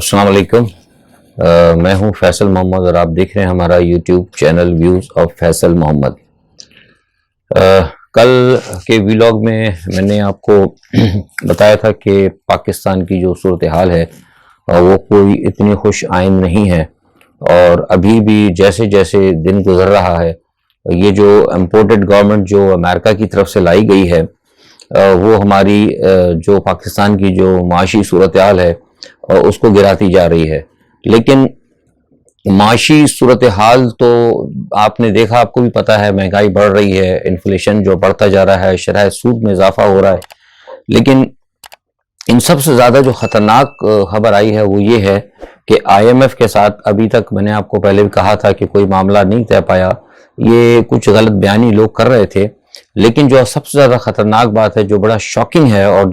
السلام علیکم، میں ہوں فیصل محمد اور آپ دیکھ رہے ہیں ہمارا YouTube channel views of Faisal Mohammad. کل کے ویلاگ میں نے آپ کو بتایا تھا کہ پاکستان کی جو صورتحال ہے وہ کوئی اتنی خوش آئند نہیں ہے، اور ابھی بھی جیسے جیسے دن گزر رہا ہے یہ جو امپورٹڈ گورنمنٹ جو امریکہ کی طرف سے لائی گئی ہے وہ ہماری جو پاکستان کی جو معاشی صورتحال ہے اس کو گراتی جا رہی ہے۔ لیکن معاشی صورتحال تو آپ نے دیکھا، آپ کو بھی پتہ ہے، مہنگائی بڑھ رہی ہے، انفلیشن جو بڑھتا جا رہا ہے، شرح سود میں اضافہ ہو رہا ہے۔ لیکن ان سب سے زیادہ جو خطرناک خبر آئی ہے وہ یہ ہے کہ آئی ایم ایف کے ساتھ ابھی تک، میں نے آپ کو پہلے بھی کہا تھا کہ کوئی معاملہ نہیں طے پایا، یہ کچھ غلط بیانی لوگ کر رہے تھے، لیکن جو سب سے زیادہ خطرناک بات ہے، جو بڑا شاکنگ ہے اور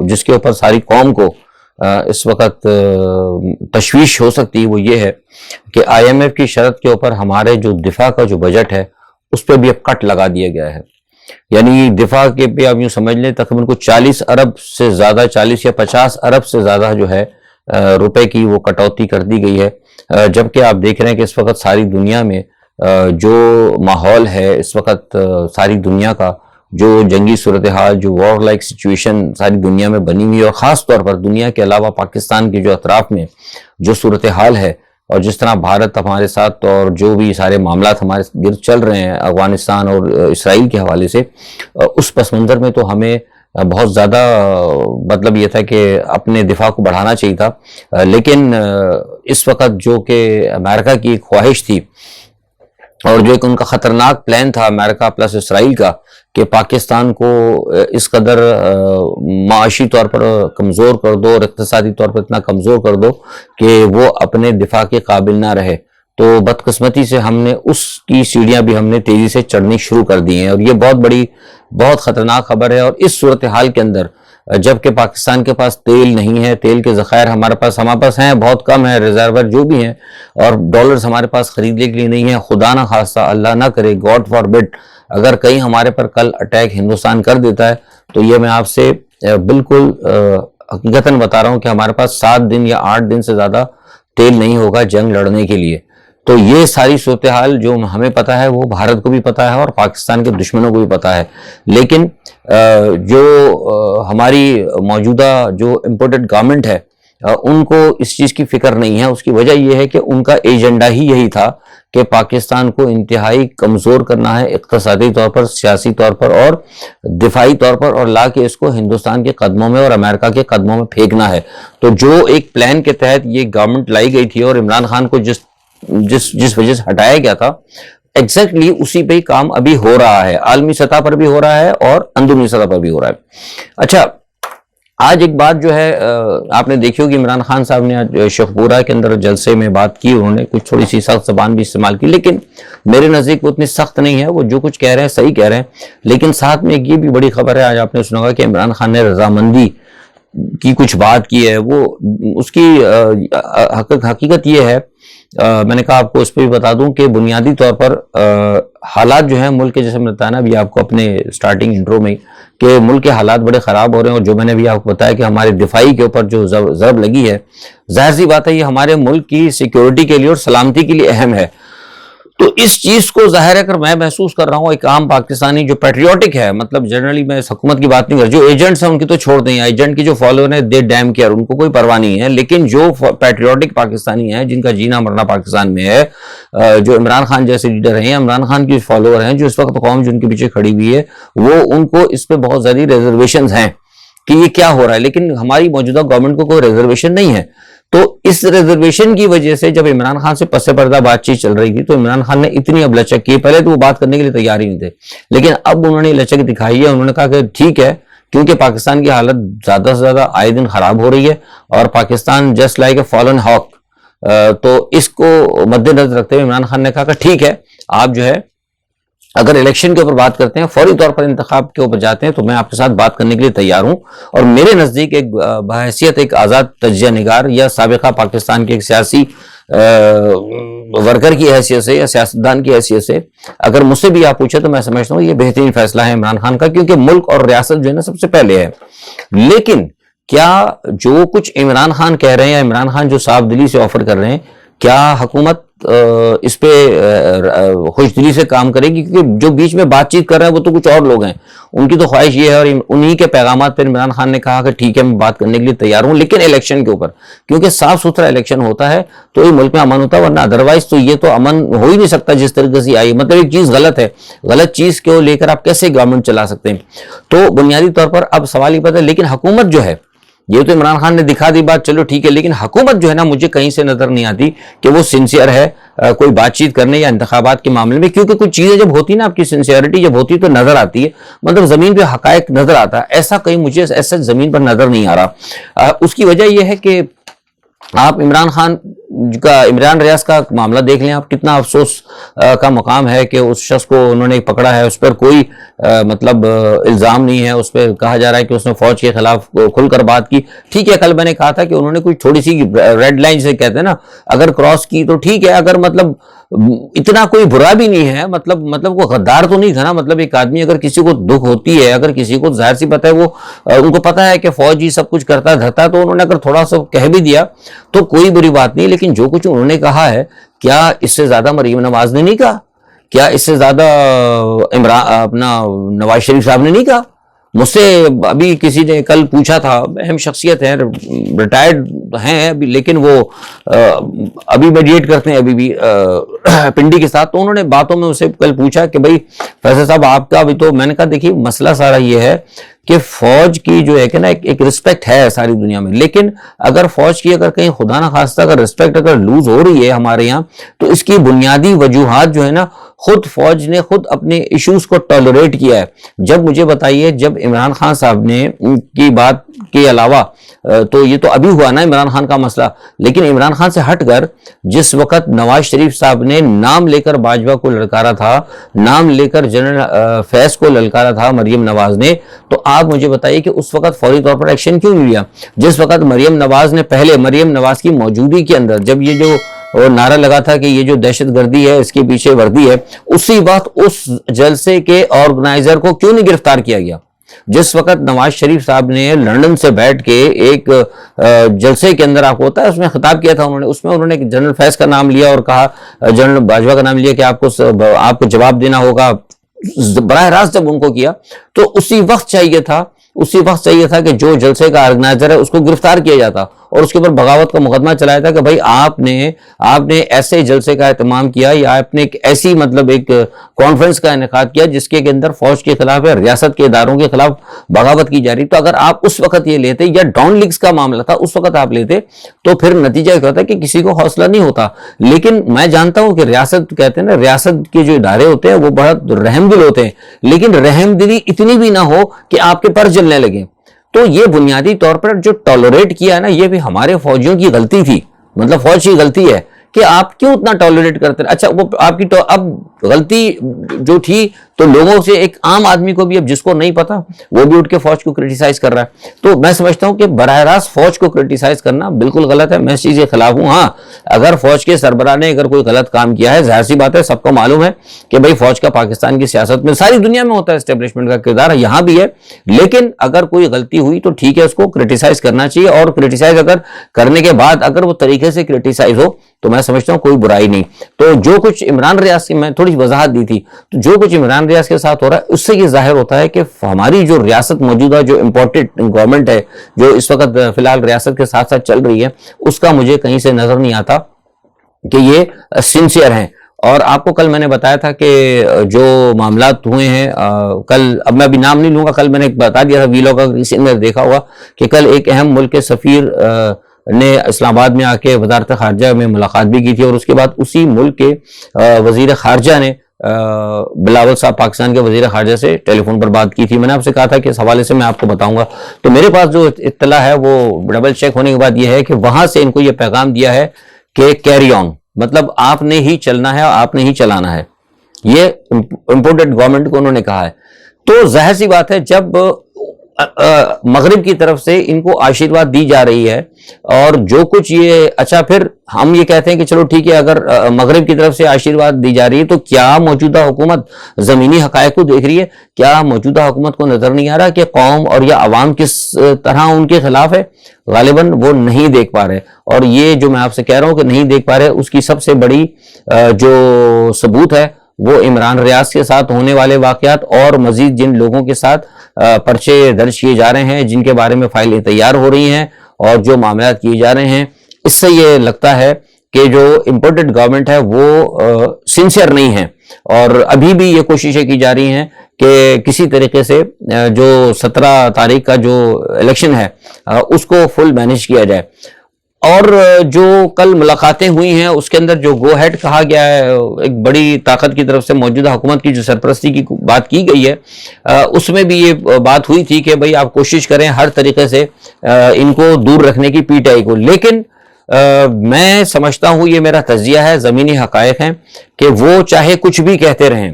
جس کے اوپر ساری قوم کو اس وقت تشویش ہو سکتی ہے، وہ یہ ہے کہ آئی ایم ایف کی شرط کے اوپر ہمارے جو دفاع کا جو بجٹ ہے اس پہ بھی اب کٹ لگا دیا گیا ہے۔ یعنی دفاع کے پہ آپ یوں سمجھ لیں تقریباً کچھ 40 ارب سے زیادہ، 40 یا 50 ارب سے زیادہ جو ہے روپے کی وہ کٹوتی کر دی گئی ہے، جبکہ آپ دیکھ رہے ہیں کہ اس وقت ساری دنیا میں جو ماحول ہے، اس وقت ساری دنیا کا جو جنگی صورتحال، جو وار لائک سچویشن ساری دنیا میں بنی ہوئی ہے، اور خاص طور پر دنیا کے علاوہ پاکستان کے جو اطراف میں جو صورتحال ہے، اور جس طرح بھارت ہمارے ساتھ اور جو بھی سارے معاملات ہمارے گرد چل رہے ہیں افغانستان اور اسرائیل کے حوالے سے، اس پس منظر میں تو ہمیں بہت زیادہ مطلب یہ تھا کہ اپنے دفاع کو بڑھانا چاہیے تھا۔ لیکن اس وقت جو کہ امریکہ کی ایک خواہش تھی اور جو ایک ان کا خطرناک پلان تھا امریکہ پلس اسرائیل کا، کہ پاکستان کو اس قدر معاشی طور پر کمزور کر دو اور اقتصادی طور پر اتنا کمزور کر دو کہ وہ اپنے دفاع کے قابل نہ رہے، تو بدقسمتی سے ہم نے اس کی سیڑھیاں بھی ہم نے تیزی سے چڑھنی شروع کر دی ہیں، اور یہ بہت بڑی بہت خطرناک خبر ہے۔ اور اس صورتحال کے اندر جبکہ پاکستان کے پاس تیل نہیں ہے، تیل کے ذخائر ہمارے پاس ہیں بہت کم ہیں، ریزرور جو بھی ہیں، اور ڈالرز ہمارے پاس خریدنے کے لیے نہیں ہیں، خدا نہ خواستہ، اللہ نہ کرے، گاڈ فار بٹ، اگر کہیں ہمارے پر کل اٹیک ہندوستان کر دیتا ہے تو یہ میں آپ سے بالکل حقیقتاً بتا رہا ہوں کہ ہمارے پاس 7 دن یا 8 دن سے زیادہ تیل نہیں ہوگا جنگ لڑنے کے لیے۔ تو یہ ساری صورتحال جو ہمیں پتہ ہے وہ بھارت کو بھی پتہ ہے اور پاکستان کے دشمنوں کو بھی پتہ ہے، لیکن جو ہماری موجودہ جو امپورٹڈ گورنمنٹ ہے ان کو اس چیز کی فکر نہیں ہے۔ اس کی وجہ یہ ہے کہ ان کا ایجنڈا ہی یہی تھا کہ پاکستان کو انتہائی کمزور کرنا ہے، اقتصادی طور پر، سیاسی طور پر اور دفاعی طور پر، اور لا کے اس کو ہندوستان کے قدموں میں اور امریکہ کے قدموں میں پھینکنا ہے۔ تو جو ایک پلان کے تحت یہ گورنمنٹ لائی گئی تھی اور عمران خان کو جس وجہ سے ہٹایا گیا تھا، ایگزیکٹلی اسی پہ ہی کام ابھی ہو رہا ہے، عالمی سطح پر بھی ہو رہا ہے اور اندرونی سطح پر بھی ہو رہا ہے۔ اچھا، آج ایک بات جو ہے آپ نے دیکھی ہوگی، عمران خان صاحب نے آج شیخپورہ کے اندر جلسے میں بات کی، انہوں نے کچھ تھوڑی سی سخت زبان بھی استعمال کی، لیکن میرے نزدیک وہ اتنی سخت نہیں ہے، وہ جو کچھ کہہ رہے ہیں صحیح کہہ رہے ہیں۔ لیکن ساتھ میں ایک یہ بھی بڑی خبر ہے، آج آپ نے سنا ہوگا کہ عمران خان نے رضامندی کی کچھ بات کی ہے، وہ اس کی حقیقت یہ ہے، میں نے کہا آپ کو اس پہ بھی بتا دوں کہ بنیادی طور پر حالات جو ہیں ملک کے، جیسے میں بتایا نا ابھی آپ کو اپنے سٹارٹنگ انٹرو میں، کہ ملک کے حالات بڑے خراب ہو رہے ہیں، اور جو میں نے بھی آپ کو بتایا کہ ہمارے دفاعی کے اوپر جو ضرب لگی ہے، ظاہر سی بات ہے یہ ہمارے ملک کی سیکیورٹی کے لیے اور سلامتی کے لیے اہم ہے۔ تو اس چیز کو ظاہر ہے کہ میں محسوس کر رہا ہوں، ایک عام پاکستانی جو پیٹریوٹک ہے، مطلب جنرلی میں اس حکومت کی بات نہیں کر، جو ایجنٹس ہیں ان کی تو چھوڑ دیں، ایجنٹ کی جو فالوور ہیں دے ڈیم کیئر، ان کو کوئی پرواہ نہیں ہے، لیکن جو پیٹریوٹک پاکستانی ہیں جن کا جینا مرنا پاکستان میں ہے، جو عمران خان جیسے لیڈر ہیں، عمران خان کی فالوور ہیں، جو اس وقت قوم جو ان کے پیچھے کھڑی ہوئی ہے، وہ ان کو اس پہ بہت زیادہ ریزرویشنز ہیں کہ یہ کیا ہو رہا ہے، لیکن ہماری موجودہ گورنمنٹ کو کوئی ریزرویشن نہیں ہے۔ تو اس ریزرویشن کی وجہ سے جب عمران خان سے پس پردہ بات چیت چل رہی تھی تو عمران خان نے اتنی اب لچک کی، پہلے تو وہ بات کرنے کے لیے تیار ہی نہیں تھے، لیکن اب انہوں نے لچک دکھائی ہے، انہوں نے کہا کہ ٹھیک ہے، کیونکہ پاکستان کی حالت زیادہ سے زیادہ آئے دن خراب ہو رہی ہے، اور Pakistan just like a fallen ہاک، تو اس کو مد نظر رکھتے ہوئے عمران خان نے کہا کہ ٹھیک ہے، آپ جو ہے اگر الیکشن کے اوپر بات کرتے ہیں، فوری طور پر انتخاب کے اوپر جاتے ہیں، تو میں آپ کے ساتھ بات کرنے کے لیے تیار ہوں۔ اور میرے نزدیک ایک بحیثیت ایک آزاد تجزیہ نگار یا سابقہ پاکستان کے ایک سیاسی ورکر کی حیثیت سے یا سیاستدان کی حیثیت سے اگر مجھ سے بھی آپ پوچھے تو میں سمجھتا ہوں یہ بہترین فیصلہ ہے عمران خان کا، کیونکہ ملک اور ریاست جو ہے نا سب سے پہلے ہے۔ لیکن کیا جو کچھ عمران خان کہہ رہے ہیں یا عمران خان جو صاف دلی سے آفر کر رہے ہیں، کیا حکومت اس پہ خوش دلی سے کام کرے گی؟ کیونکہ جو بیچ میں بات چیت کر رہے ہیں وہ تو کچھ اور لوگ ہیں، ان کی تو خواہش یہ ہے، اور انہی کے پیغامات پر عمران خان نے کہا کہ ٹھیک ہے میں بات کرنے کے لیے تیار ہوں، لیکن الیکشن کے اوپر، کیونکہ صاف ستھرا الیکشن ہوتا ہے تو یہ ملک میں امن ہوتا ہے، ورنہ ادروائز تو یہ تو امن ہو ہی نہیں سکتا جس طریقے سے آئی، مطلب ایک چیز غلط ہے، غلط چیز کو لے کر آپ کیسے گورنمنٹ چلا سکتے ہیں؟ تو بنیادی طور پر اب سوال یہ پتہ ہے، لیکن حکومت جو ہے، یہ تو عمران خان نے دکھا دی بات، چلو ٹھیک ہے، لیکن حکومت جو ہے نا مجھے کہیں سے نظر نہیں آتی کہ وہ سنسیئر ہے کوئی بات چیت کرنے یا انتخابات کے معاملے میں، کیونکہ کچھ چیزیں جب ہوتی نا، آپ کی سنسیئرٹی جب ہوتی تو نظر آتی ہے، مطلب زمین پہ حقائق نظر آتا ہے، ایسا کہیں مجھے ایسا زمین پر نظر نہیں آ رہا۔ اس کی وجہ یہ ہے کہ آپ عمران خان کا، عمران ریاض کا معاملہ دیکھ لیں آپ، کتنا افسوس کا مقام ہے کہ اس شخص کو انہوں نے پکڑا ہے، اس پر کوئی مطلب الزام نہیں ہے، اس پہ کہا جا رہا ہے کہ اس نے فوج کے خلاف کھل کر بات کی۔ ٹھیک ہے، کل میں نے کہا تھا کہ انہوں نے کوئی تھوڑی سی ریڈ لائن سے کہتے ہیں نا، اگر کراس کی تو ٹھیک ہے، اگر مطلب اتنا کوئی برا بھی نہیں ہے، مطلب وہ غدار تو نہیں تھا نا، مطلب ایک آدمی اگر کسی کو دکھ ہوتی ہے، اگر کسی کو ظاہر سی پتہ ہے، وہ ان کو پتہ ہے کہ فوج ہی سب کچھ کرتا دھرتا، تو انہوں نے اگر تھوڑا سا کہہ بھی دیا تو کوئی بری بات نہیں، لیکن جو کچھ انہوں نے کہا ہے، کیا اس سے زیادہ مریم نواز نے نہیں کہا؟ کیا اس سے زیادہ اپنا نواز شریف صاحب نے نہیں کہا؟ مجھ سے ابھی کسی نے کل پوچھا تھا، اہم شخصیت ہے، ریٹائرڈ ہیں ابھی، لیکن وہ ابھی میڈیٹ کرتے ہیں ابھی بھی پنڈی کے ساتھ، تو انہوں نے باتوں میں اسے کل پوچھا کہ بھائی فیصل صاحب آپ کا بھی تو، میں نے کہا دیکھیے مسئلہ سارا یہ ہے کہ فوج کی جو ہے کہ نا ایک رسپیکٹ ہے ساری دنیا میں، لیکن اگر فوج کی اگر کہیں خدا نہ خواستہ اگر رسپیکٹ اگر لوز ہو رہی ہے ہمارے یہاں، تو اس کی بنیادی وجوہات جو ہے نا، خود فوج نے خود اپنے ایشوز کو ٹالریٹ کیا ہے۔ جب مجھے بتائیے، جب عمران خان صاحب نے کی بات کے علاوہ، تو یہ تو ابھی ہوا نا عمران خان کا مسئلہ، لیکن عمران خان سے ہٹ کر جس وقت نواز شریف صاحب نے نام لے کر باجوہ کو للکارا تھا، نام لے کر جنرل فیض کو للکارا تھا مریم نواز نے، تو آپ مجھے بتائیے کہ اس وقت فوری طور پر ایکشن کیوں نہیں لیا؟ جس وقت مریم نواز نے پہلے، مریم نواز کی موجودگی کے اندر جب یہ جو نعرہ لگا تھا کہ یہ جو دہشت گردی ہے اس کے پیچھے وردی ہے، اسی وقت اس جلسے کے آرگنائزر کو کیوں نہیں گرفتار کیا گیا؟ جس وقت نواز شریف صاحب نے لندن سے بیٹھ کے ایک جلسے کے اندر، آپ کو ہوتا ہے اس میں خطاب کیا تھا انہوں نے، اس میں انہوں نے جنرل فیض کا نام لیا اور کہا، جنرل باجوہ کا نام لیا کہ آپ کو جواب دینا ہوگا، براہ راست جب ان کو کیا تو اسی وقت چاہیے تھا کہ جو جلسے کا آرگنائزر ہے اس کو گرفتار کیا جاتا اور اس کے اوپر بغاوت کا مقدمہ چلایا تھا کہ بھائی آپ نے ایسے جلسے کا اہتمام کیا، یا آپ نے ایک ایسی مطلب ایک کانفرنس کا انعقاد کیا جس کے اندر فوج کے خلاف یا ریاست کے اداروں کے خلاف بغاوت کی جا رہی۔ تو اگر آپ اس وقت یہ لیتے، یا ڈاؤن لیگز کا معاملہ تھا اس وقت آپ لیتے، تو پھر نتیجہ کیا ہوتا کہ کسی کو حوصلہ نہیں ہوتا۔ لیکن میں جانتا ہوں کہ ریاست کہتے ہیں نا، ریاست کے جو ادارے ہوتے ہیں وہ بہت رحم دل ہوتے ہیں، لیکن رحم دلی اتنی بھی نہ ہو کہ آپ کے پر جلنے لگیں۔ تو یہ بنیادی طور پر جو ٹالریٹ کیا ہے نا، یہ بھی ہمارے فوجیوں کی غلطی تھی، مطلب فوج کی غلطی ہے کہ آپ کیوں اتنا ٹالریٹ کرتے ہیں۔ اچھا، وہ آپ کی اب غلطی جو تھی تو لوگوں سے، ایک عام آدمی کو بھی اب جس کو نہیں پتا وہ بھی اٹھ کے فوج کو کرٹیسائز کر رہا ہے، تو میں سمجھتا ہوں کہ براہ راست فوج کو کرٹیسائز کرنا بالکل غلط ہے، میں اس چیز کے خلاف ہوں۔ ہاں، اگر فوج کے سربراہ نے اگر کوئی غلط کام کیا ہے، ظاہر سی بات ہے، سب کو معلوم ہے کہ بھائی فوج کا پاکستان کی سیاست میں، ساری دنیا میں ہوتا ہے، اسٹیبلشمنٹ کا کردار یہاں بھی ہے، لیکن اگر کوئی غلطی ہوئی تو ٹھیک ہے، اس کو کرٹیسائز کرنا چاہیے، اور کرٹیسائز اگر کرنے کے بعد اگر وہ طریقے سے کرٹیسائز ہو تو میں سمجھتا ہوں کوئی برائی نہیں۔ تو جو کچھ عمران ریاض کی میں تھوڑی وضاحت دی تھی، تو جو کچھ عمران ریاض کے ساتھ ہو رہا ہے اس سے یہ ظاہر ہوتا ہے کہ ہماری جو ریاست موجودہ جو امپورٹڈ گورنمنٹ ہے، جو اس وقت فی الحال ریاست کے ساتھ ساتھ چل رہی ہے، اس کا مجھے کہیں سے نظر نہیں آتا کہ یہ سنسیئر ہیں۔ اور آپ کو کل میں نے بتایا تھا کہ جو معاملات ہوئے ہیں کل، اب میں ابھی نام نہیں لوں گا، کل میں نے بتا دیا تھا ویلوگ کا، کسی نے دیکھا ہوگا کہ کل ایک اہم ملک کے سفیر نے اسلام آباد میں آ کے وزارت خارجہ میں ملاقات بھی کی تھی، اور اس کے بعد اسی ملک کے وزیر خارجہ نے بلاول صاحب پاکستان کے وزیر خارجہ سے ٹیلی فون پر بات کی تھی۔ میں نے آپ سے کہا تھا کہ اس حوالے سے میں آپ کو بتاؤں گا، تو میرے پاس جو اطلاع ہے وہ ڈبل چیک ہونے کے بعد یہ ہے کہ وہاں سے ان کو یہ پیغام دیا ہے کہ کیری آن، مطلب آپ نے ہی چلنا ہے، آپ نے ہی چلانا ہے، یہ امپورٹڈ گورنمنٹ کو انہوں نے کہا ہے۔ تو ظاہر سی بات ہے، جب مغرب کی طرف سے ان کو آشیرواد دی جا رہی ہے، اور جو کچھ یہ اچھا پھر ہم یہ کہتے ہیں کہ چلو ٹھیک ہے، اگر مغرب کی طرف سے آشیرواد دی جا رہی ہے تو کیا موجودہ حکومت زمینی حقائق کو دیکھ رہی ہے؟ کیا موجودہ حکومت کو نظر نہیں آ رہا کہ قوم اور یا عوام کس طرح ان کے خلاف ہے؟ غالباً وہ نہیں دیکھ پا رہے، اور یہ جو میں آپ سے کہہ رہا ہوں کہ نہیں دیکھ پا رہے، اس کی سب سے بڑی جو ثبوت ہے وہ عمران ریاض کے ساتھ ہونے والے واقعات، اور مزید جن لوگوں کے ساتھ پرچے درج کیے جا رہے ہیں، جن کے بارے میں فائلیں تیار ہو رہی ہیں اور جو معاملات کیے جا رہے ہیں، اس سے یہ لگتا ہے کہ جو امپورٹڈ گورنمنٹ ہے وہ سنسیئر نہیں ہے، اور ابھی بھی یہ کوششیں کی جا رہی ہیں کہ کسی طریقے سے جو 17 تاریخ کا جو الیکشن ہے اس کو فل مینیج کیا جائے۔ اور جو کل ملاقاتیں ہوئی ہیں اس کے اندر جو گو ہیڈ کہا گیا ہے ایک بڑی طاقت کی طرف سے، موجودہ حکومت کی جو سرپرستی کی بات کی گئی ہے، اس میں بھی یہ بات ہوئی تھی کہ بھئی آپ کوشش کریں ہر طریقے سے ان کو دور رکھنے کی، پی ٹی آئی کو، لیکن میں سمجھتا ہوں، یہ میرا تجزیہ ہے، زمینی حقائق ہیں کہ وہ چاہے کچھ بھی کہتے رہیں،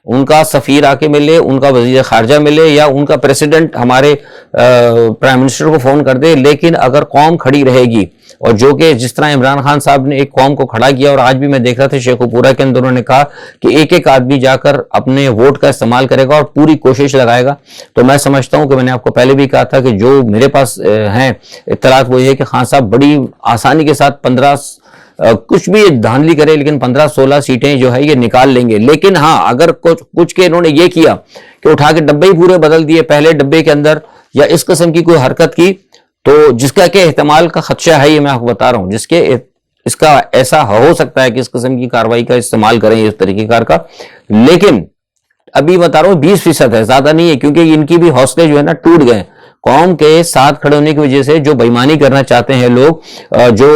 ان کا سفیر آ کے ملے، ان کا وزیر خارجہ ملے، یا ان کا پریسیڈنٹ ہمارے پرائم منسٹر کو فون کر دے، لیکن اگر قوم کھڑی رہے گی، اور جو کہ جس طرح عمران خان صاحب نے ایک قوم کو کھڑا کیا، اور آج بھی میں دیکھ رہا تھا شیخو پورہ کے اندر انہوں نے کہا کہ ایک ایک آدمی جا کر اپنے ووٹ کا استعمال کرے گا اور پوری کوشش لگائے گا، تو میں سمجھتا ہوں کہ میں نے آپ کو پہلے بھی کہا تھا کہ جو میرے پاس ہیں اطلاعات وہ یہ کہ خان صاحب بڑی آسانی کے ساتھ 15 کچھ بھی دھاندلی کرے لیکن 15-16 سیٹیں جو ہے یہ نکال لیں گے۔ لیکن ہاں اگر کچھ کے انہوں نے یہ کیا کہ اٹھا کے ڈبے ہی پورے بدل دیے پہلے ڈبے کے اندر، یا اس قسم کی کوئی حرکت کی، تو جس کا کہ احتمال کا خدشہ ہے، یہ میں آپ کو بتا رہا ہوں، جس کے اس کا ایسا ہو سکتا ہے کہ اس قسم کی کاروائی کا استعمال کریں اس طریقہ کار کا، لیکن ابھی بتا رہا ہوں 20% ہے، زیادہ نہیں ہے، کیونکہ ان کی بھی حوصلے جو ہے نا ٹوٹ گئے قوم کے ساتھ کھڑے ہونے کی وجہ سے۔ جو بےایمانی کرنا چاہتے ہیں لوگ، جو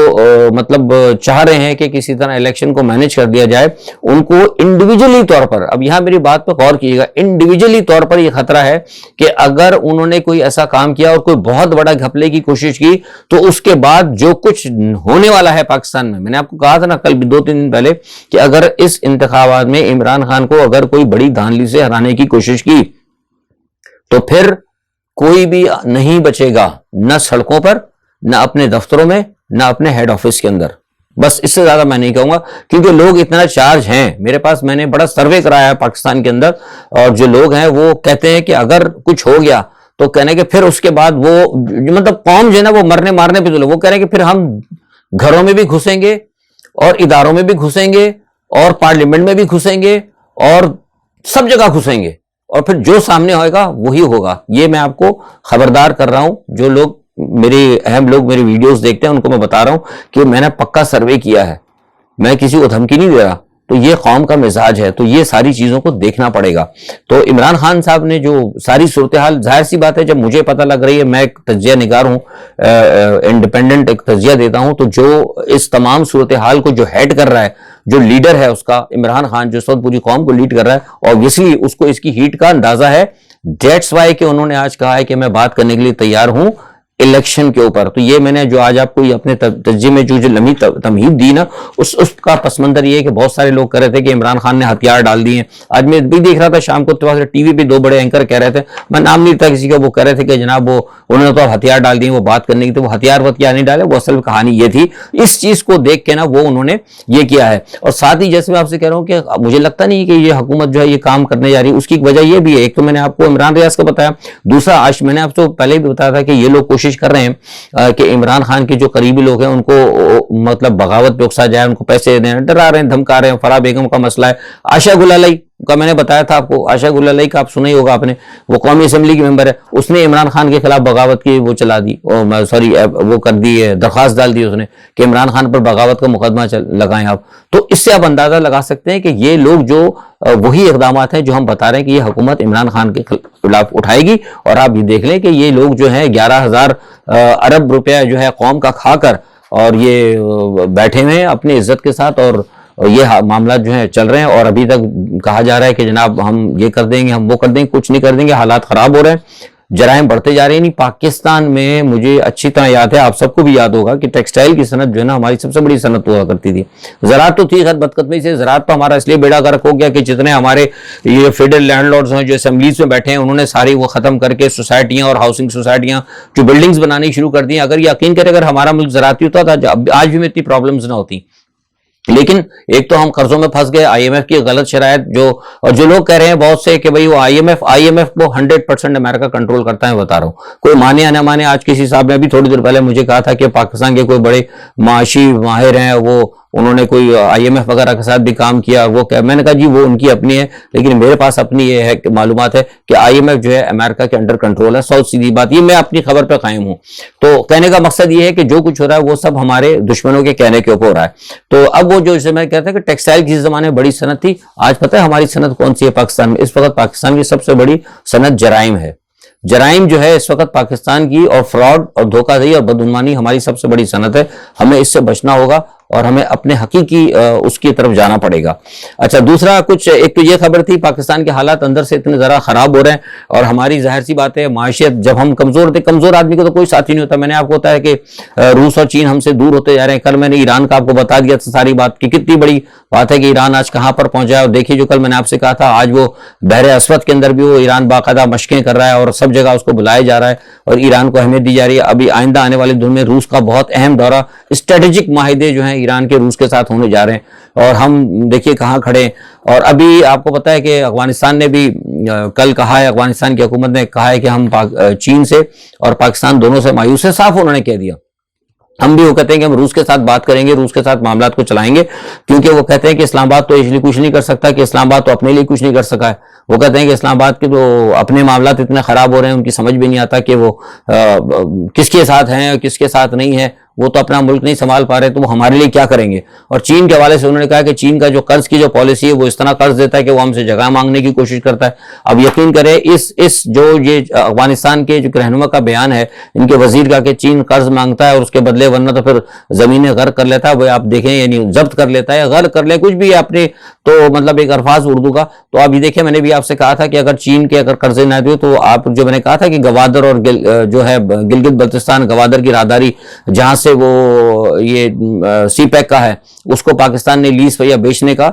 مطلب چاہ رہے ہیں کہ کسی طرح الیکشن کو مینیج کر دیا جائے، ان کو انڈیویجلی طور پر، اب یہاں میری بات پہ غور کیجیے گا، انڈیویجلی طور پر یہ خطرہ ہے کہ اگر انہوں نے کوئی ایسا کام کیا اور کوئی بہت بڑا گھپلے کی کوشش کی، تو اس کے بعد جو کچھ ہونے والا ہے پاکستان میں نے آپ کو کہا تھا نا کل بھی 2-3 دن پہلے کہ اگر اس انتخابات میں عمران خان کو اگر کوئی بڑی دھاندلی سے ہرانے کی کوشش کی تو پھر کوئی بھی نہیں بچے گا، نہ سڑکوں پر، نہ اپنے دفتروں میں، نہ اپنے ہیڈ آفس کے اندر۔ بس اس سے زیادہ میں نہیں کہوں گا، کیونکہ لوگ اتنا چارج ہیں۔ میرے پاس میں نے بڑا سروے کرایا ہے پاکستان کے اندر، اور جو لوگ ہیں وہ کہتے ہیں کہ اگر کچھ ہو گیا تو کہنے کہ پھر اس کے بعد وہ مطلب قوم جو ہے نا وہ مرنے مارنے پہ وہ کہہ رہے ہیں کہ پھر ہم گھروں میں بھی گھسیں گے، اور اداروں میں بھی گھسیں گے، اور پارلیمنٹ میں بھی گھسیں گے، اور سب جگہ گھسیں گے، اور پھر جو سامنے ہوئے گا وہی ہوگا۔ یہ میں آپ کو خبردار کر رہا ہوں، جو لوگ اہم لوگ میری ویڈیوز دیکھتے ہیں ان کو میں بتا رہا ہوں کہ میں نے پکا سروے کیا ہے، میں کسی کو دھمکی نہیں دے رہا، تو یہ قوم کا مزاج ہے، تو یہ ساری چیزوں کو دیکھنا پڑے گا۔ تو عمران خان صاحب نے جو ساری صورتحال، ظاہر سی بات ہے جب مجھے پتہ لگ رہی ہے، میں ایک تجزیہ نگار ہوں، انڈیپینڈنٹ ایک تجزیہ دیتا ہوں، تو جو اس تمام صورتحال کو جو ہیڈ کر رہا ہے، جو لیڈر ہے اس کا، عمران خان جو اس وقت پوری قوم کو لیڈ کر رہا ہے، obviously اس کو اس کی ہیٹ کا اندازہ ہے۔ دیٹس وائی کہ انہوں نے آج کہا ہے کہ میں بات کرنے کے لیے تیار ہوں الیکشن کے اوپر۔ تو یہ میں نے جو آج آپ کو اپنے تجزیے میں جو لمحی تمہید دی نا، اس کا پس منظر یہ ہے کہ بہت سارے لوگ کہہ رہے تھے کہ عمران خان نے ہتھیار ڈال دیے ہیں۔ آج میں بھی دیکھ رہا تھا شام کو ٹی وی پہ 2 بڑے اینکر کہہ رہے تھے، میں نام نہیں لیتا کسی کا، وہ کہہ رہے تھے کہ جناب وہ انہوں نے تو ہتھیار ڈال دیے، وہ بات کرنے کی تھی، وہ ہتھیار نہیں ڈالے، وہ اصل کہانی یہ تھی۔ اس چیز کو دیکھ کے نا وہ انہوں نے یہ کیا ہے، اور ساتھ ہی جیسے میں آپ سے کہہ رہا ہوں کہ مجھے لگتا نہیں کہ یہ حکومت جو ہے یہ کام کرنے جا رہی ہے۔ اس کی وجہ یہ بھی ہے، ایک تو میں نے آپ کو عمران ریاض کا بتایا، دوسرا آج میں نے آپ کو پہلے بھی بتایا تھا کہ یہ لوگ کوشش کر رہے ہیں کہ عمران خان کے جو قریبی لوگ ہیں ان کو مطلب بغاوت پہ اکسا جائے، ان کو پیسے دیں، ڈرا رہے ہیں، دھمکا رہے ہیں۔ فرح بیگم کا مسئلہ ہے، عائشہ گل علیہ کا میں نے بتایا تھا آپ کو، عائشہ گل علیہ کا آپ سنا ہی ہوگا آپ نے، وہ قومی اسمبلی کی ممبر ہے، اس نے عمران خان کے خلاف بغاوت کی وہ چلا دی، وہ کر دی، درخواست ڈال دی اس نے کہ عمران خان پر بغاوت کا مقدمہ لگائیں آپ۔ تو اس سے آپ اندازہ لگا سکتے ہیں کہ یہ لوگ جو وہی اقدامات ہیں جو ہم بتا رہے ہیں کہ یہ حکومت عمران خان کے خلاف اٹھائے گی، اور آپ یہ دیکھ لیں کہ یہ لوگ جو ہیں 11,000 ارب روپیہ جو ہے قوم کا کھا کر اور یہ بیٹھے ہوئے ہیں اپنی عزت کے ساتھ، اور یہ معاملات جو ہیں چل رہے ہیں، اور ابھی تک کہا جا رہا ہے کہ جناب ہم یہ کر دیں گے، ہم وہ کر دیں گے، کچھ نہیں کر دیں گے، حالات خراب ہو رہے ہیں۔ جرائم بڑھتے جا رہے ہیں. پاکستان میں مجھے اچھی طرح یاد ہے, آپ سب کو بھی یاد ہوگا کہ ٹیکسٹائل کی صنعت جو ہے نا ہماری سب سے بڑی صنعت ہوا کرتی تھی. زراعت تو تھی خیر بدقسمتی سے, زراعت پہ ہمارا اس لیے بیڑا غرق ہو گیا کہ جتنے ہمارے یہ فیڈرل لینڈ لارڈز ہیں جو اسمبلیز میں بیٹھے ہیں, انہوں نے ساری وہ ختم کر کے سوسائٹیاں اور ہاؤسنگ سوسائٹیاں جو بلڈنگز بنانی شروع کر دی. اگر یقین کریں اگر ہمارا ملک زراعتی ہوتا تھا آج بھی میں اتنی پرابلمز نہ ہوتی. لیکن ایک تو ہم قرضوں میں پھنس گئے, آئی ایم ایف کی غلط شرائط جو لوگ کہہ رہے ہیں بہت سے کہ بھئی وہ آئی ایم ایف کو 100% امریکہ کنٹرول کرتا ہے, بتا رہا ہوں کوئی مانے یا نہ مانے. آج کسی صاحب نے ابھی تھوڑی دیر پہلے مجھے کہا تھا کہ پاکستان کے کوئی بڑے معاشی ماہر ہیں, وہ انہوں نے کوئی آئی ایم ایف وغیرہ کے ساتھ بھی کام کیا. وہ میں نے کہا جی وہ ان کی اپنی ہے, لیکن میرے پاس اپنی یہ ہے کہ معلومات ہے کہ آئی ایم ایف جو ہے امریکہ کے انڈر کنٹرول ہے. سوچ سیدھی بات, یہ میں اپنی خبر پہ قائم ہوں. تو کہنے کا مقصد یہ ہے کہ جو کچھ ہو رہا ہے وہ سب ہمارے دشمنوں کے کہنے کے اوپر ہو رہا ہے. تو اب وہ جو اسے میں کہتا کہ ٹیکسٹائل کسی زمانے میں بڑی صنعت تھی, آج پتہ ہے ہماری صنعت کون سی ہے پاکستان میں؟ اس وقت پاکستان کی سب سے بڑی صنعت جرائم ہے. جرائم جو ہے اس وقت پاکستان کی, اور فراڈ اور دھوکہ دہی اور بدعنوانی ہماری سب سے بڑی صنعت ہے. ہمیں اس سے بچنا ہوگا اور ہمیں اپنے حقیقی اس کی طرف جانا پڑے گا. اچھا دوسرا کچھ, ایک تو یہ خبر تھی پاکستان کے حالات اندر سے اتنے ذرا خراب ہو رہے ہیں, اور ہماری ظاہر سی بات ہے معاشیت جب ہم کمزور تھے, کمزور آدمی کو تو کوئی ساتھی نہیں ہوتا. میں نے آپ کو بتایا کہ روس اور چین ہم سے دور ہوتے جا رہے ہیں. کل میں نے ایران کا آپ کو بتا دیا تھا ساری بات کی, کتنی بڑی بات ہے کہ ایران آج کہاں پر پہنچا ہے. اور دیکھیے جو کل میں نے آپ سے کہا تھا, آج وہ بحر اسود کے اندر بھی وہ ایران باقاعدہ مشقیں کر رہا ہے اور سب جگہ اس کو بلایا جا رہا ہے اور ایران کو اہمیت دی جا رہی ہے. ابھی آئندہ آنے والے دن میں روس کا بہت اہم دورہ, اسٹریٹجک معاہدے جو ہیں ایران کے روس کے ساتھ ہونے جا رہے ہیں, اور ہم دیکھیے کہاں کھڑے ہیں. اور ابھی آپ کو پتا ہے کہ افغانستان نے بھی کل کہا ہے, افغانستان کی حکومت نے کہا ہے کہ ہم چین سے اور پاکستان دونوں سے مایوس ہے. صاف انہوں نے کہہ دیا. ہم بھی وہ کہتے ہیں کہ ہم روس کے ساتھ بات کریں گے, روس کے ساتھ معاملات کو چلائیں گے, کیونکہ وہ کہتے ہیں کہ اسلام آباد تو اس لیے کچھ نہیں کر سکتا کہ اسلام آباد تو اپنے لیے کچھ نہیں کر سکا ہے. وہ کہتے ہیں کہ اسلام آباد کے تو اپنے معاملات اتنے خراب ہو رہے ہیں, ان کی سمجھ بھی نہیں آتا کہ وہ کس کے ساتھ ہیں اور کس کے ساتھ نہیں ہے. وہ تو اپنا ملک نہیں سنبھال پا رہے, تو وہ ہمارے لیے کیا کریں گے. اور چین کے حوالے سے انہوں نے کہا کہ چین کا جو قرض کی جو پالیسی ہے وہ اس طرح قرض دیتا ہے کہ وہ ہم سے جگہ مانگنے کی کوشش کرتا ہے. اب یقین کریں اس جو یہ افغانستان کے جو رہنما کا بیان ہے ان کے وزیر کا کہ چین قرض مانگتا ہے اور اس کے بدلے ورنہ تو پھر زمینیں غرق کر لیتا ہے, وہ آپ دیکھیں یعنی ضبط کر لیتا ہے, غرق کر لیں کچھ بھی اپنے, تو مطلب ایک الفاظ اردو کا. تو اب یہ دیکھیں میں نے بھی آپ سے کہا تھا کہ اگر چین کے اگر قرضے نہ دے تو آپ جو میں نے کہا تھا کہ گوادر اور جو ہے گلگت بلتستان گوادر کی راہداری جہاں سے وہ یہ سی پیک کا ہے اس کو پاکستان نے لیز یا بیچنے کا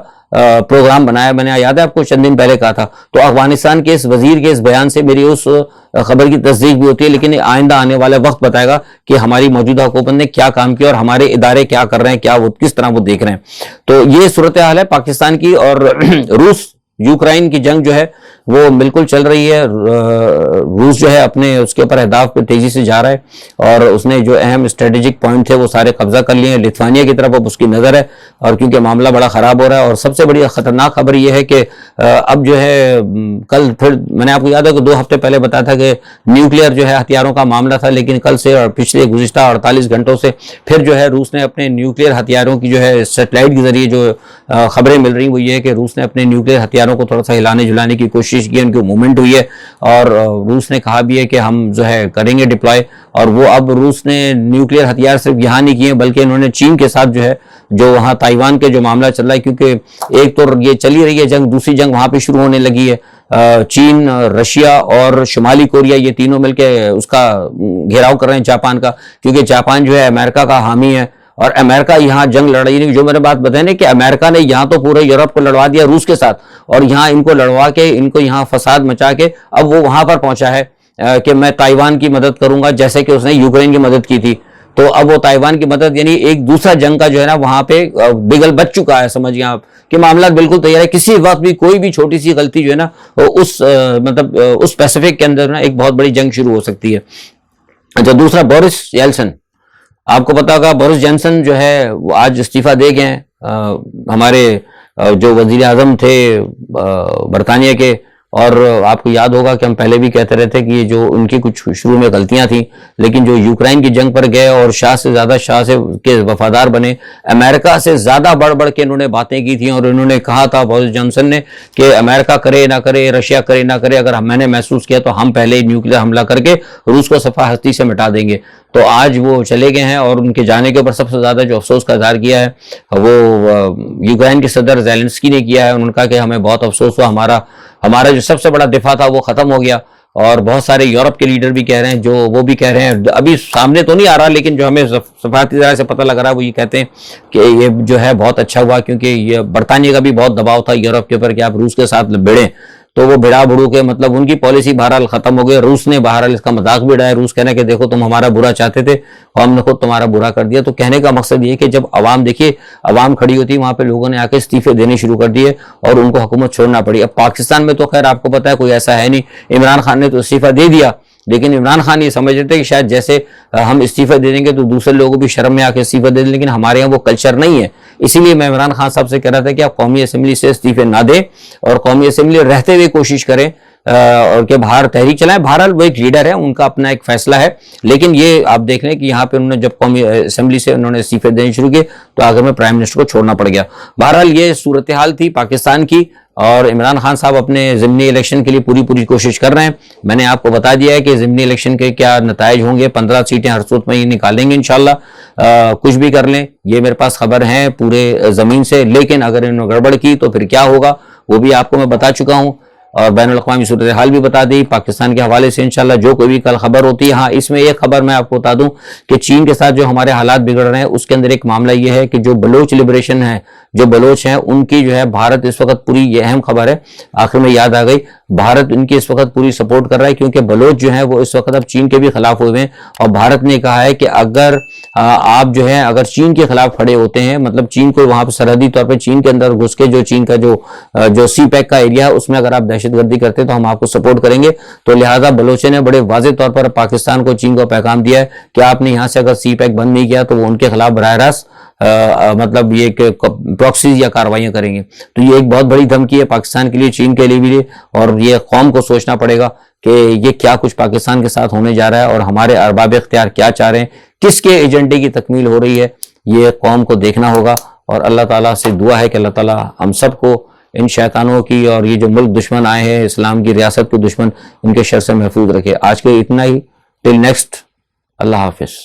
پروگرام بنایا. میں نے یاد ہے آپ کو چند دن پہلے کہا تھا. تو افغانستان کے اس وزیر کے اس بیان سے میری اس خبر کی تصدیق بھی ہوتی ہے, لیکن آئندہ آنے والا وقت بتائے گا کہ ہماری موجودہ حکومت نے کیا کام کیا اور ہمارے ادارے کیا کر رہے ہیں, کیا وہ کس طرح وہ دیکھ رہے ہیں. تو یہ صورتحال ہے پاکستان کی. اور روس یوکرائن کی جنگ جو ہے وہ بالکل چل رہی ہے. روس جو ہے اپنے اس کے اوپر اہداف پہ تیزی سے جا رہا ہے اور اس نے جو اہم اسٹریٹجک پوائنٹ تھے وہ سارے قبضہ کر لیے ہیں. لتھوانیا کی طرف اب اس کی نظر ہے, اور کیونکہ معاملہ بڑا خراب ہو رہا ہے. اور سب سے بڑی خطرناک خبر یہ ہے کہ اب جو ہے کل پھر میں نے آپ کو یاد ہے کہ 2 ہفتے پہلے بتایا تھا کہ نیوکلیئر جو ہے ہتھیاروں کا معاملہ تھا, لیکن کل سے اور پچھلے گزشتہ 48 گھنٹوں سے پھر جو ہے روس نے اپنے نیوکلیئر ہتھیاروں کی جو ہے سیٹلائٹ کے ذریعے جو خبریں مل رہی ہیں وہ یہ ہے کہ روس نے اپنے نیوکلیئر ہتھیاروں کو تھوڑا سا ہلانے جلانے کی کوشش کی, ان کی موومنٹ ہوئی ہے. اور روس نے کہا بھی ہے کہ ہم جو ہے کریں گے ڈپلوائے. اور وہ اب روس نے نیوکلیئر ہتھیار صرف یہاں نہیں کیے بلکہ انہوں نے چین کے ساتھ جو ہے جو وہاں تائیوان کے جو معاملہ چل رہا ہے, کیونکہ ایک تو یہ چلی رہی ہے جنگ, دوسری جنگ وہاں پہ شروع ہونے لگی ہے. چین, رشیا اور شمالی کوریا یہ تینوں مل کے اس کا گھیراؤ کر رہے ہیں جاپان کا, کیونکہ جاپان جو ہے امریکہ کا حامی ہے اور امریکہ یہاں جنگ لڑ رہی ہے. جو میں نے بات بتائی نا کہ امریکہ نے یہاں تو پورے یورپ کو لڑوا دیا روس کے ساتھ, اور یہاں ان کو لڑوا کے ان کو یہاں فساد مچا کے اب وہ وہاں پر پہنچا ہے کہ میں تائیوان کی مدد کروں گا, جیسے کہ اس نے یوکرین کی مدد کی تھی. تو اب وہ تائیوان کی مدد یعنی ایک دوسرا جنگ کا جو ہے نا وہاں پہ بگل بچ چکا ہے. سمجھیے آپ کہ معاملات بالکل تیار ہے. کسی وقت بھی کوئی بھی چھوٹی سی غلطی جو ہے نا اس مطلب اس پیسیفک کے اندر نا ایک بہت بڑی جنگ شروع ہو سکتی ہے. اچھا دوسرا بورس جانسن, آپ کو پتا ہوگا بورس جانسن جو ہے وہ آج استعفیٰ دے گئے ہیں. ہمارے جو وزیر اعظم تھے برطانیہ کے, اور آپ کو یاد ہوگا کہ ہم پہلے بھی کہتے رہتے کہ یہ جو ان کی کچھ شروع میں غلطیاں تھیں, لیکن جو یوکرائن کی جنگ پر گئے اور شاہ سے زیادہ شاہ سے کے وفادار بنے, امریکہ سے زیادہ بڑھ بڑھ کے انہوں نے باتیں کی تھیں. اور انہوں نے کہا تھا بورس جانسن نے کہ امریکہ کرے نہ کرے, رشیا کرے نہ کرے, اگر میں نے محسوس کیا تو ہم پہلے نیوکلیئر حملہ کر کے روس کو صفحہ ہستی سے مٹا دیں گے. تو آج وہ چلے گئے ہیں, اور ان کے جانے کے اوپر سب سے زیادہ جو افسوس کا اظہار کیا ہے وہ یوکرائن کے صدر زیلنسکی نے کیا ہے. انہوں نے کہا کہ ہمیں بہت افسوس ہوا, ہمارا جو سب سے بڑا دفاع تھا وہ ختم ہو گیا. اور بہت سارے یورپ کے لیڈر بھی کہہ رہے ہیں، جو وہ بھی کہہ رہے ہیں، ابھی سامنے تو نہیں آ رہا لیکن جو ہمیں سفارتی ذرائع سے پتہ لگ رہا ہے وہ یہ کہتے ہیں کہ یہ جو ہے بہت اچھا ہوا، کیونکہ یہ برطانیہ کا بھی بہت دباؤ تھا یورپ کے اوپر کہ آپ روس کے ساتھ بھیڑیں، تو وہ بھڑا بھڑو کے مطلب ان کی پالیسی بہرحال ختم ہو گئی. روس نے بہرحال اس کا مذاق بھی اڑایا، روس کہنا کہ دیکھو تم ہمارا برا چاہتے تھے اور ہم نے خود تمہارا برا کر دیا. تو کہنے کا مقصد یہ کہ جب عوام دیکھیے عوام کھڑی ہوتی ہے وہاں پہ لوگوں نے آ کے استعفے دینے شروع کر دیے اور ان کو حکومت چھوڑنا پڑی. اب پاکستان میں تو خیر آپ کو پتا ہے کوئی ایسا ہے نہیں، عمران خان نے تو استعفیٰ دے دیا، لیکن عمران خان یہ سمجھ رہے تھے کہ شاید جیسے ہم استعفیٰ دے دیں گے تو دوسرے لوگوں بھی شرم میں آ کے استعفیٰ دے دیں، لیکن ہمارے یہاں وہ کلچر نہیں ہے. اسی لیے میں عمران خان صاحب سے کہہ رہا تھا کہ آپ قومی اسمبلی سے استعفے نہ دیں اور قومی اسمبلی رہتے ہوئے کوشش کریں اور کہ باہر تحریک چلائیں. بہرحال وہ ایک لیڈر ہے، ان کا اپنا ایک فیصلہ ہے، لیکن یہ آپ دیکھ لیں کہ یہاں پہ انہوں نے جب قومی اسمبلی سے انہوں نے استعفے دینے شروع کیے تو آخر میں پرائم منسٹر کو چھوڑنا پڑ گیا. بہرحال یہ صورتحال تھی پاکستان کی، اور عمران خان صاحب اپنے ضمنی الیکشن کے لیے پوری کوشش کر رہے ہیں. میں نے آپ کو بتا دیا ہے کہ ضمنی الیکشن کے کیا نتائج ہوں گے، 15 سیٹیں ہر صورت میں یہ نکالیں گے انشاءاللہ. کچھ بھی کر لیں، یہ میرے پاس خبر ہے پورے زمین سے، لیکن اگر انہوں نے گڑبڑ کی تو پھر کیا ہوگا وہ بھی آپ کو میں بتا چکا ہوں، اور بین الاقوامی صورتحال بھی بتا دی. پاکستان کے حوالے سے انشاءاللہ جو کوئی بھی کل خبر ہوتی ہے. ہاں اس میں ایک خبر میں آپ کو بتا دوں کہ چین کے ساتھ جو ہمارے حالات بگڑ رہے ہیں اس کے اندر ایک معاملہ یہ ہے کہ جو بلوچ لبریشن ہے، جو بلوچ ہیں ان کی جو ہے بھارت اس وقت پوری، یہ اہم خبر ہے آخر میں یاد آ گئی، بھارت ان کی اس وقت پوری سپورٹ کر رہا ہے، کیونکہ بلوچ جو ہیں وہ اس وقت اب چین کے بھی خلاف ہوئے ہیں. اور بھارت نے کہا ہے کہ اگر آپ جو ہے اگر چین کے خلاف کھڑے ہوتے ہیں، مطلب چین کو وہاں پہ سرحدی طور پہ چین کے اندر گھس کے جو چین کا جو سی پیک کا ایریا ہے اس میں اگر آپ دہشت گردی کرتے تو ہم آپ کو سپورٹ کریں گے. تو لہٰذا بلوچوں نے بڑے واضح طور پر پاکستان کو، چین کو پیغام دیا ہے کہ آپ نے یہاں سے اگر سی پیک بند نہیں کیا تو وہ ان کے خلاف براہ راست مطلب یہ کہ پراکسیز یا کاروائیاں کریں گے. تو یہ ایک بہت بڑی دھمکی ہے پاکستان کے لیے، چین کے لیے بھی، اور یہ قوم کو سوچنا پڑے گا کہ یہ کیا کچھ پاکستان کے ساتھ ہونے جا رہا ہے اور ہمارے ارباب اختیار کیا چاہ رہے ہیں، کس کے ایجنڈے کی تکمیل ہو رہی ہے، یہ قوم کو دیکھنا ہوگا. اور اللہ تعالیٰ سے دعا ہے کہ اللہ تعالیٰ ہم سب کو ان شیطانوں کی اور یہ جو ملک دشمن آئے ہیں، اسلام کی ریاست کے دشمن، ان کے شر سے محفوظ رکھے. آج کے اتنا ہی، ٹل نیکسٹ، اللہ حافظ.